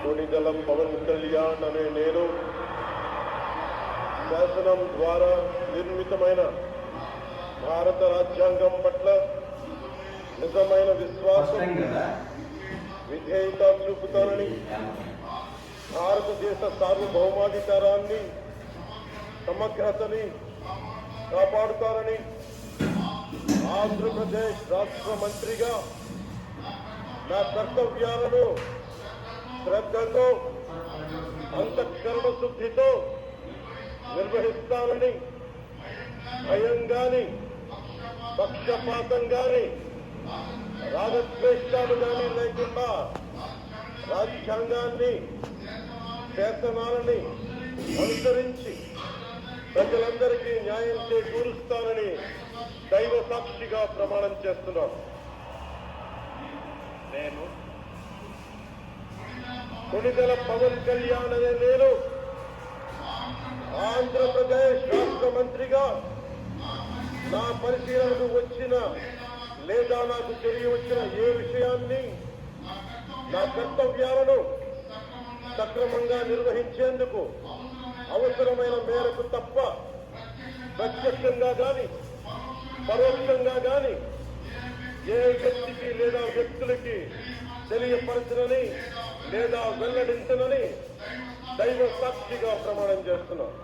కొణిదెల పవన్ కళ్యాణ్ అనే నేను శాసనం ద్వారా నిర్మితమైన భారత రాజ్యాంగం పట్ల నిజమైన విశ్వాసం విధేయత చూపుతానని, భారతదేశ సార్వభౌమాధికారాన్ని సమగ్రతని కాపాడుతానని ఆంధ్రప్రదేశ్ రాష్ట్ర మంత్రిగా నా కర్తవ్యాలను శ్రద్ధతో అంతఃకరణ శుద్ధితో నిర్వహిస్తానని, భయం గాని పక్షపాతం గాని రాగద్వేషాలు గాని లేకుండా రాజ్యాంగాన్ని శాసనాలని అనుసరించి ప్రజలందరికీ న్యాయం చేకూరుస్తానని దైవ సాక్షిగా ప్రమాణం చేస్తున్నాను. నేను కొణిదెల పవన్ కళ్యాణ్ అనే నేను ఆంధ్రప్రదేశ్ రాష్ట్ర మంత్రిగా నా పరిశీలనకు వచ్చిన లేదా నాకు తెలియవచ్చిన ఏ విషయాన్ని నా కర్తవ్యాలను సక్రమంగా నిర్వహించేందుకు అవసరమైన మేరకు తప్ప ప్రత్యక్షంగా గాని పరోక్షంగా గాని ఏ వ్యక్తికి లేదా వ్యక్తులకి తెలియపరచనని లేదా వెల్లడించనని దైవ సాక్షిగా ప్రమాణం చేస్తున్నాను.